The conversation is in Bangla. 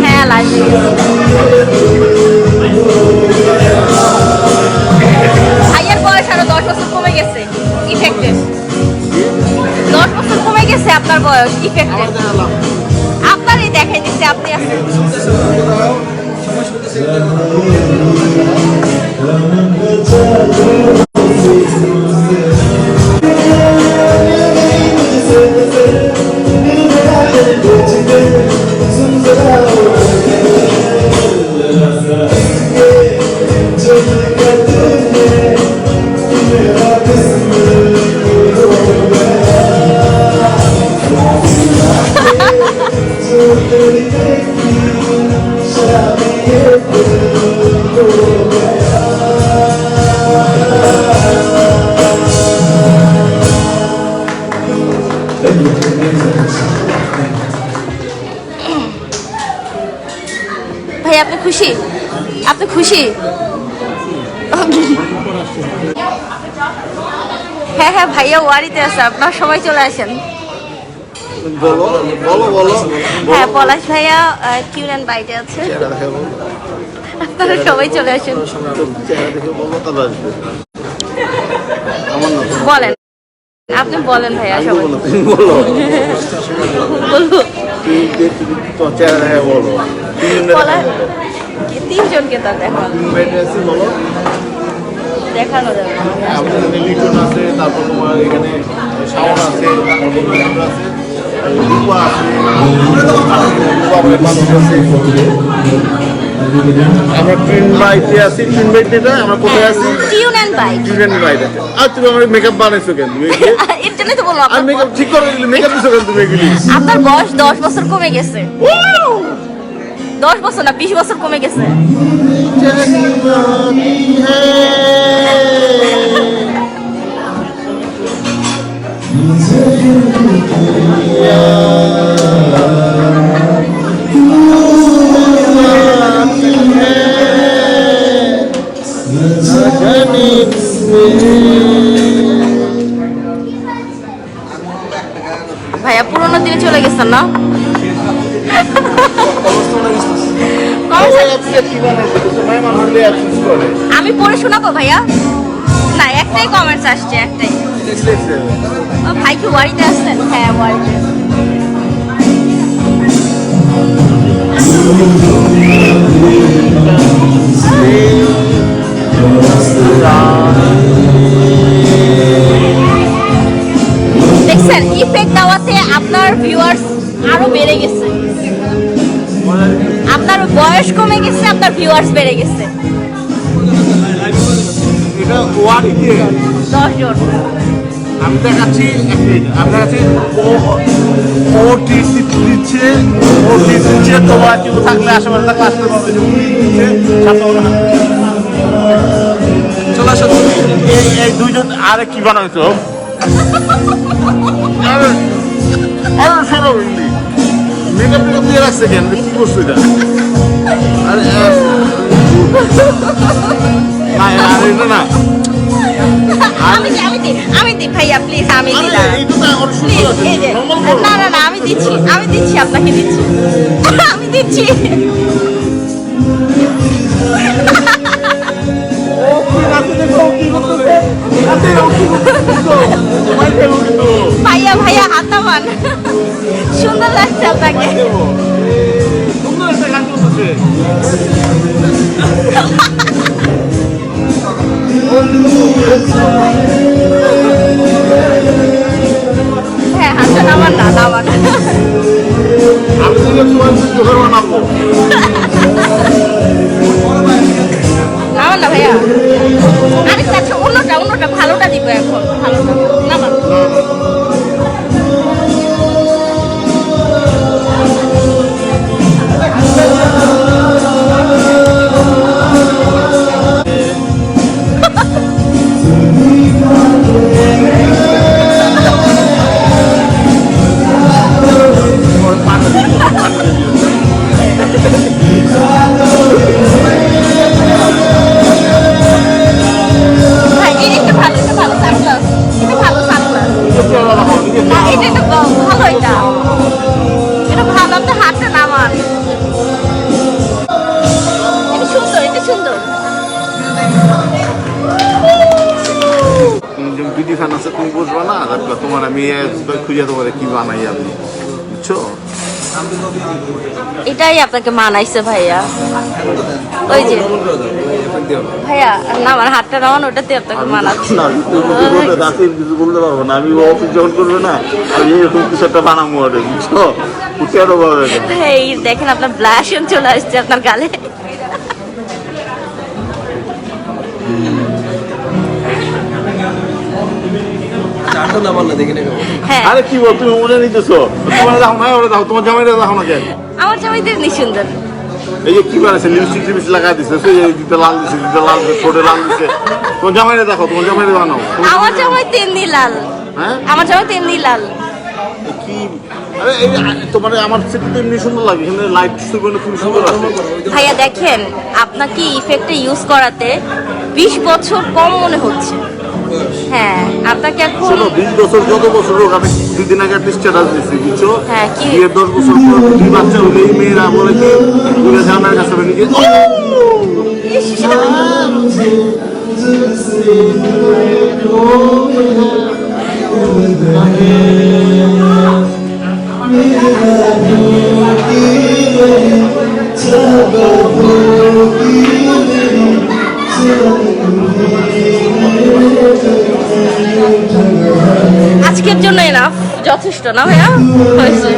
হ্যাঁ লাইভ ভাইয়ের বয়স আরো 10 বছর কমে গেছে ইফেক্টেড 10 বছর কমে গেছে আপনার বয়স ইফেক্টেড আপনারই দেখাই দিচ্ছে আপনি আছেন ভাই আপনি খুশি আপনি খুশি হ্যাঁ হ্যাঁ ভাইয়া ওয়ারিতে আছে আপনার সবাই চলে আসেন বলো বলো বলো হ্যাঁ পলাশ ভাইয়া কিউন অ্যান্ড বাইটে আছে আপনারা সবাই চলে আসেন বলেন আপনি বলেন ভাইয়া সবাই বলবো তিনজনকে তার দেখানো যাবে লিটন আছে তারপর তোমার এখানে শাওন আছে আমরা ট্রেন বাইতে আছি ট্রেন বাইতে আমরা কোথায় আছি টিউন এন্ড বাইট আর তুমি আমার মেকআপ বানাইছো কেন তুমি এর জন্যই তো বললাম আমি মেকআপ ঠিক করে দিলে মেকআপ দিছো কেন তুমি এগুলি আপনার বয়স 10 বছর কমে গেছে 10 বছর না 20 বছর কমে গেছে ভাইয়া পুরোনো দিনে চলে গেছেন না আমি পড়ে শোনাবো ভাইয়া না একটাই কমেন্টস আসছে একটাই ভাই কি ওয়ারিতে আসছেন হ্যাঁ ওয়ারিতে দেখছেন ইফেক্ট দেওয়াতে আপনার ভিউয়ার্স আরো বেড়ে গেছে আপনার বয়স কমে গেছে আপনার ভিউয়ার্স বেড়ে গেছে এটা ওয়ারিতে 10 জন আমি দেখাচ্ছি ওটিসি দিচ্ছে তোমার কেউ থাকলে আশেপাশে থাকলে আসতে পারবে চলে আসো এই দুইজন আরে কি বানাইছো মেকআপ দিয়ে রাখছে কেন কি করছো এটা আরে এটা না আমি দিই ভাইয়া প্লিজ আমি দিলাম না না না আমি দিচ্ছি আপনাকে দিচ্ছি আমি দিচ্ছি ভাইয়া ভাইয়া হাত নামান সুন্দর লাগছে আপনাকে সুন্দর একটা গান করতেছে হ্যাঁ হাতটা নামান না নামান আমি চোখের বানাবো নামান না ভাইয়া আরেকটা আছে অন্যটা ভালোটা দিব এখন ভালোটা নামান না এটা তো ভালো, এটা ভালো, আপনি হাতটা নামান। এটা সুন্দর, এটা সুন্দর। বিডি ফ্যান আছে, তুমি বুঝবা না, তারপর তোমার আমি খুঁজে তোমার কি বানাই আমি, বুঝছো? এটাই আপনাকে মানাইছে ভাইয়া। ওই যে ভাইয়া না, আমার হাতটা নামান, ওটাতে আপনাকে মানাচ্ছে। না কিছু বলতে পারবো না, আমি অফিস যখন করবে না আমি এরকম কিছু একটা বানাবো আর, বুঝছো? কেন বলে এই দেখেন আপনার ব্লাশন চলে আসছে আপনার গালে। হ্যাঁ, আরে কি বল, তুমি মনে নিতেছো? তোমার দেখো না, ওরা দেখো, তোমার জামাইটা দেখো না কেন? আমার জামাইতে এমনি সুন্দর। এই যে কি বানাইছে, লিপস্টিক টিপস্টিক লাগাই দিছে, সেই যে দিতে লাল দিছে, দিতে লাল দিছে, ঠোঁটে লাল দিছে। তোমার জামাইটা দেখো, তোমার জামাইটা বানাও। আমার জামাই তেমনি লাল। হ্যাঁ, আমার জামাই তেমনি লাল। কি আরে এই তোমার আমার সেটা তো এমনি সুন্দর লাগে, এখানে লাইট সুগন্ধ খুব সুন্দর আছে। ভাইয়া দেখেন, আপনাকে ইফেক্টটা ইউজ করাতে 20 বছর কম মনে হচ্ছে। হ্যাঁ, আপনাকে এখন শোনো, 20 বছর যত বছর হোক, আমি 2 দিন আগে একটা স্ট্যাটাস দিচ্ছি, বুঝছো? হ্যাঁ, কি? বিয়ের 10 বছর পর 2 বাচ্চা হলে এই মেয়েরা বলে কি ঘুরে জানার কাছে নিজে আজকের জন্য এনাফ, যথেষ্ট না ভাইয়া, হয়েছে।